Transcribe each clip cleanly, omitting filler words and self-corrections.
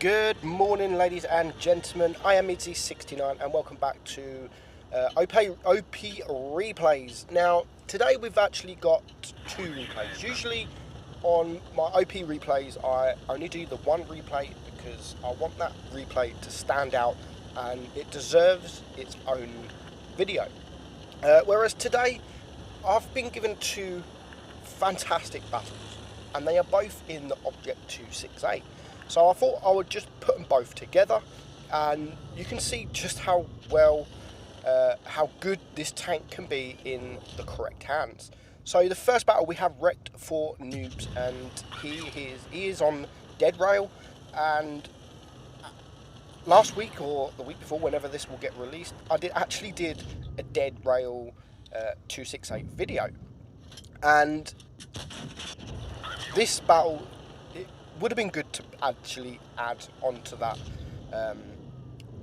Good morning, ladies and gentlemen. I am Meadsyreplays and welcome back to OP replays. Now, today we've actually got two replays. Usually on my OP replays, I only do the one replay because I want that replay to stand out and it deserves its own video. Whereas today, I've been given two fantastic battles and they are both in the Object 268. So I thought I would just put them both together and you can see just how good this tank can be in the correct hands. So the first battle we have Wrecked for Noobs, and he is on Dead Rail, and last week or the week before, whenever this will get released, I actually did a Dead Rail 268 video, and this battle, would have been good to actually add onto that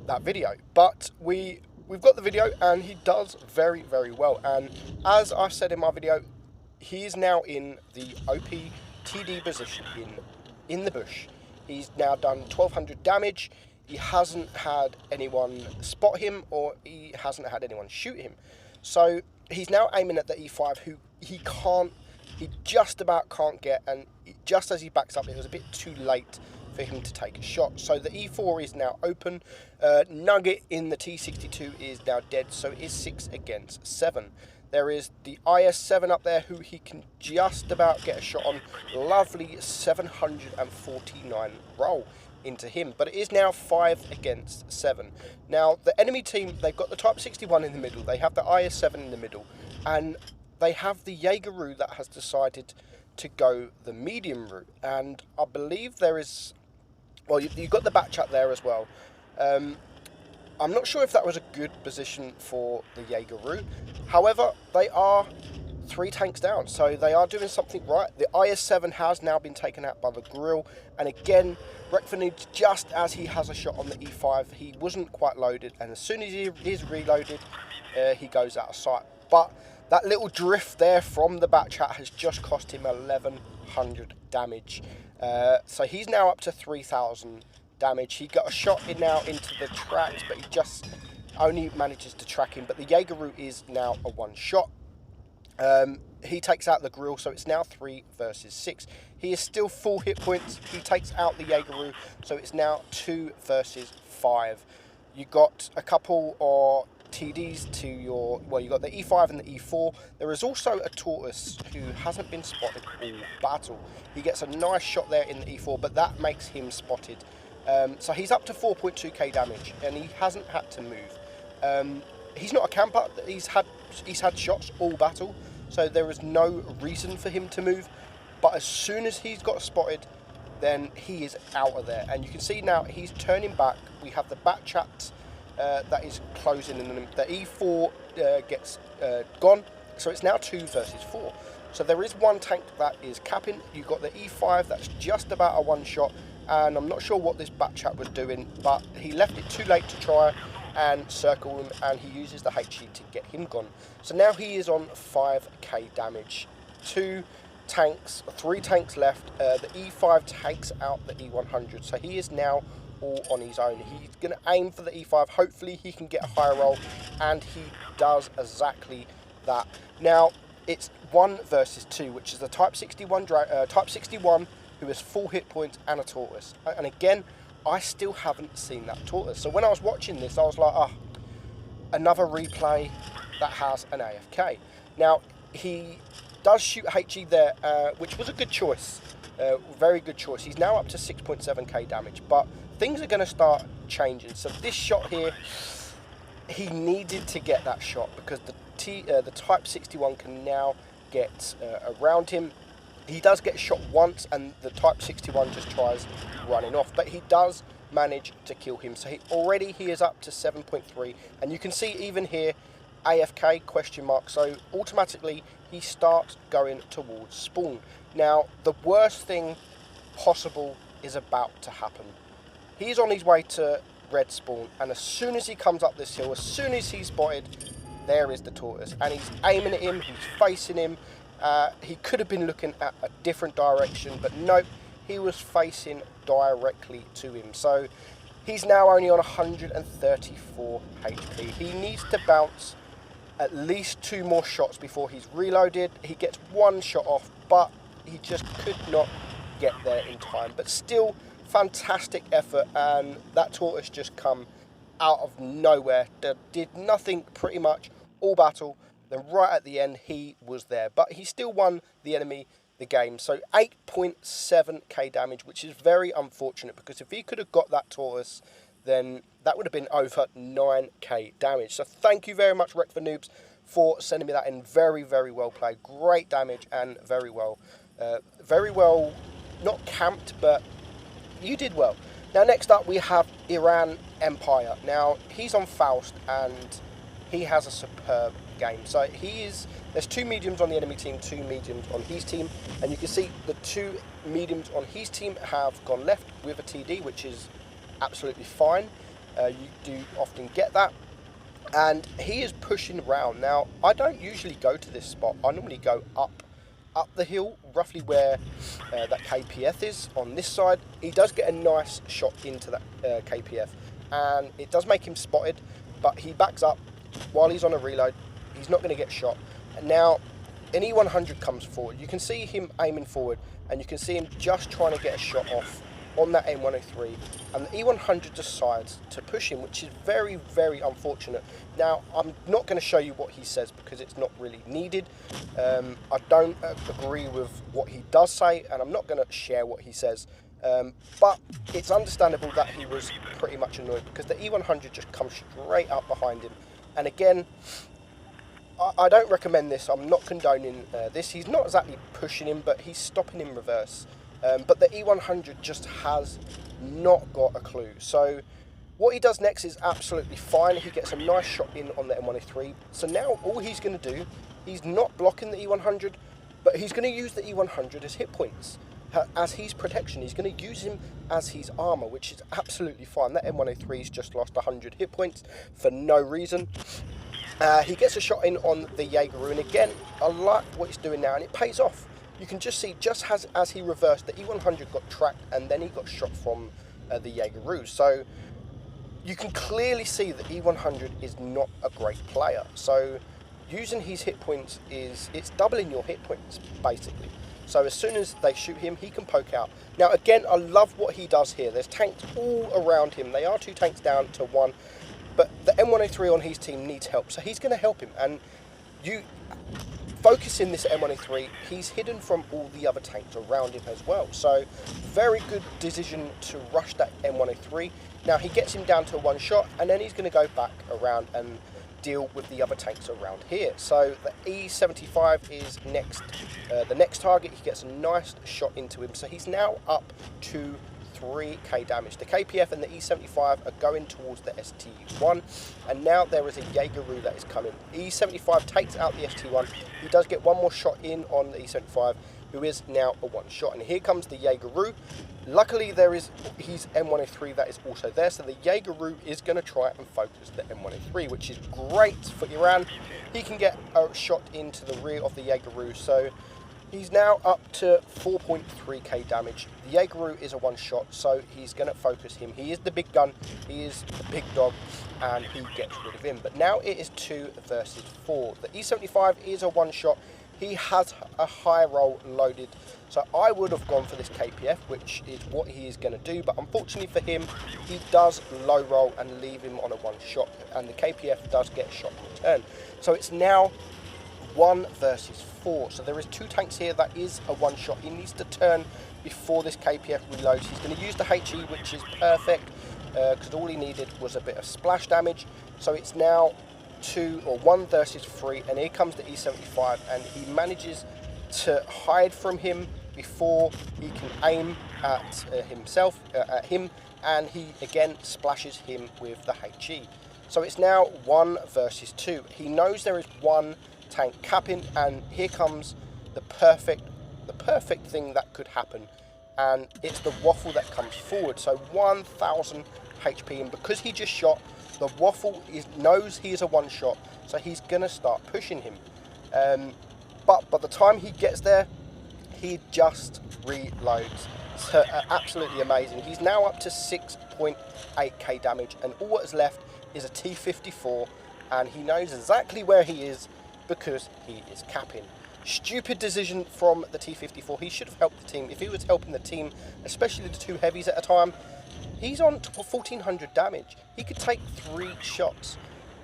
that video, but we've got the video and he does very well. And as I said in my video, he is now in the OP TD position in the bush. He's now done 1200 damage. He hasn't had anyone spot him or he hasn't had anyone shoot him, so he's now aiming at the E5, who he just about can't get, and just as he backs up, it was a bit too late for him to take a shot. So the E4 is now open. Nugget in the T62 is now dead, so it is 6 against 7. There is the IS-7 up there, who he can just about get a shot on. Lovely 749 roll into him, but it is now 5 against 7. Now, the enemy team, they've got the Type 61 in the middle, they have the IS-7 in the middle, and they have the Jaeger that has decided to go the medium route, and I believe there is, well, you've got the back chat there as well. I'm not sure if that was a good position for the Jaeger. However, they are 3 tanks down, so they are doing something right. The IS-7 has now been taken out by the grill, and again, Rekvanid, just as he has a shot on the E5, he wasn't quite loaded, and as soon as he is reloaded, he goes out of sight. But that little drift there from the back chat has just cost him 1100 damage. So he's now up to 3000 damage. He got a shot in now into the tracks, but he just only manages to track him. But the Jaeger is now a one shot. He takes out the grill, so it's now 3 versus 6. He is still full hit points. He takes out the Jaeger, so it's now 2 versus 5. You got a couple of TDs to your, well, you got the E5 and the E4. There is also a Tortoise who hasn't been spotted all battle. He gets a nice shot there in the E4, but that makes him spotted. So he's up to 4.2k damage, and he hasn't had to move. He's not a camper. He's had shots all battle, so there is no reason for him to move. But as soon as he's got spotted, then he is out of there. And you can see now he's turning back. We have the back chat that is closing in. The E4 gets gone, so it's now 2 versus 4. So there is one tank that is capping. You've got the E5 that's just about a one shot, and I'm not sure what this back chat was doing, but he left it too late to try and circle him, and he uses the HE to get him gone. So now he is on 5k damage. 3 tanks left. The E5 takes out the E100, so he is now all on his own. He's going to aim for the E5. Hopefully he can get a higher roll, and he does exactly that. Now it's 1 versus 2, which is the Type 61 who has full hit points and a Tortoise. And again, I still haven't seen that Tortoise. So when I was watching this, I was like, another replay that has an AFK. Now he does shoot HE there, which was a good choice. Very good choice. He's now up to 6.7k damage, but things are going to start changing. So this shot here, he needed to get that shot because the Type 61 can now get around him. He does get shot once, and the Type 61 just tries running off, but he does manage to kill him. So he is up to 7.3, and you can see even here AFK question mark. So automatically he starts going towards spawn. Now the worst thing possible is about to happen. He's on his way to red spawn, and as soon as he comes up this hill, as soon as he's spotted, there is the Tortoise, and he's aiming at him, he's facing him. He could have been looking at a different direction, but nope, he was facing directly to him. So he's now only on 134 HP. He needs to bounce at least 2 more shots before he's reloaded. He gets 1 shot off, but he just could not get there in time. But still, fantastic effort, and that tortoise just come out of nowhere. Did nothing pretty much all battle. Then right at the end, he was there. But he still won the enemy the game. So 8.7k damage, which is very unfortunate, because if he could have got that tortoise, then that would have been over 9k damage. So thank you very much, Wreck for Noobs, for sending me that in. Very, very well played. Great damage and very well, not camped, but you did well. Now, next up, we have Iran Empire. Now, he's on Faust, and he has a superb game. So there's 2 mediums on the enemy team, 2 mediums on his team, and you can see the 2 mediums on his team have gone left with a TD, which is absolutely fine. You do often get that, and he is pushing around. Now, I don't usually go to this spot. I normally go up the hill, roughly where that KPF is on this side. He does get a nice shot into that KPF, and it does make him spotted, but he backs up while he's on a reload. He's not going to get shot. And now an E100 comes forward. You can see him aiming forward, and you can see him just trying to get a shot off on that M103, and the E100 decides to push him, which is very, very unfortunate. Now, I'm not going to show you what he says because it's not really needed. I don't agree with what he does say, and I'm not going to share what he says. But it's understandable that he was pretty much annoyed, because the E100 just comes straight up behind him. And again, I don't recommend this. I'm not condoning this. He's not exactly pushing him, but he's stopping in reverse. But the E100 just has not got a clue. So what he does next is absolutely fine. He gets a nice shot in on the M103. So now all he's going to do, he's not blocking the E100, but he's going to use the E100 as hit points, as his protection. He's going to use him as his armor, which is absolutely fine. That M103's just lost 100 hit points for no reason. He gets a shot in on the Jaegeru, and again, I like what he's doing now, and it pays off. You can just see, just as he reversed, the E100 got tracked, and then he got shot from the Jaegeru. So you can clearly see that E100 is not a great player. So using his hit points it's doubling your hit points, basically. So as soon as they shoot him, he can poke out. Now, again, I love what he does here. There's tanks all around him. They are 2 tanks down to 1. But the M103 on his team needs help, so he's going to help him. And you focus in this M103, he's hidden from all the other tanks around him as well. So very good decision to rush that M103. Now he gets him down to 1 shot, and then he's going to go back around and deal with the other tanks around here. So the E75 is next, the next target. He gets a nice shot into him. So he's now up to 3k damage. The KPF and the E75 are going towards the ST1, and now there is a Jaegeru that is coming. E75 takes out the ST1. He does get 1 more shot in on the E75, who is now a 1 shot, and here comes the Jaegeru. Luckily, there is his M103 that is also there, so the Jaegeru is going to try and focus the M103, which is great for Iran. He can get a shot into the rear of the Jaegeru, so he's now up to 4.3k damage. The Jaegeru is a 1 shot, so he's going to focus him. He is the big gun, he is the big dog, and he gets rid of him. But now it is 2 versus 4. The E75 is a 1 shot. He has a high roll loaded, so I would have gone for this KPF, which is what he is going to do. But unfortunately for him, he does low roll and leave him on a 1 shot, and the KPF does get shot in return. So it's now 1 versus 4. So there is 2 tanks here. That is a 1 shot. He needs to turn before this KPF reloads. He's going to use the HE, which is perfect, because all he needed was a bit of splash damage. So it's now 1 versus 3, and here comes the E75, and he manages to hide from him before he can aim at him, and he again splashes him with the HE. So it's now 1 versus 2. He knows there is 1 tank capping, and here comes the perfect thing that could happen, and it's the Waffle that comes forward. So 1000 HP, and because he just shot, the Waffle knows he is a 1 shot, so he's gonna start pushing him. But by the time he gets there, he just reloads, Absolutely amazing. He's now up to 6.8k damage, and all that's left is a T-54, and he knows exactly where he is because he is capping. Stupid decision from the T-54. He should have helped the team. If he was helping the team, especially the two heavies at a time, he's on 1400 damage. He could take 3 shots.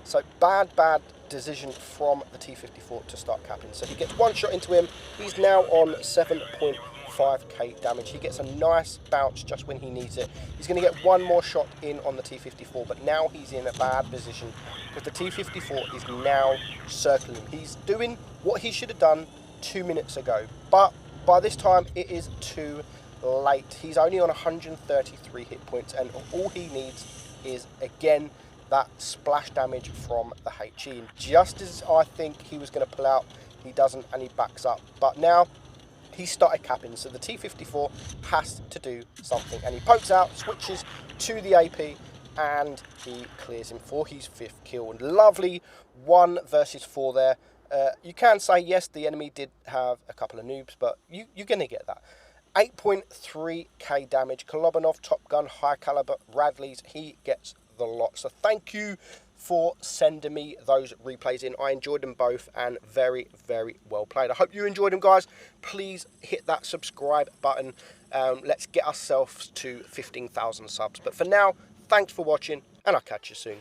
So bad decision from the T-54 to start capping. So he gets 1 shot into him. He's now on 7.5k damage. He gets a nice bounce just when he needs it. He's going to get 1 more shot in on the T-54, but now he's in a bad position because the T-54 is now circling. He's doing what he should have done 2 minutes ago, but by this time it is too late. He's only on 133 hit points, and all he needs is, again, that splash damage from the HE. And just as I think he was going to pull out, he doesn't, and he backs up. But now he started capping, so the T-54 has to do something. And he pokes out, switches to the AP, and he clears him for his 5th kill. And lovely 1 versus 4 there. You can say, yes, the enemy did have a couple of noobs, but you're going to get that. 8.3k damage. Kolobanov, Top Gun, High Caliber, Radley's, he gets the lot. So thank you for sending me those replays in. I enjoyed them both, and very well played. I hope you enjoyed them, guys. Please hit that subscribe button. Let's get ourselves to 15,000 subs. But for now, thanks for watching, and I'll catch you soon.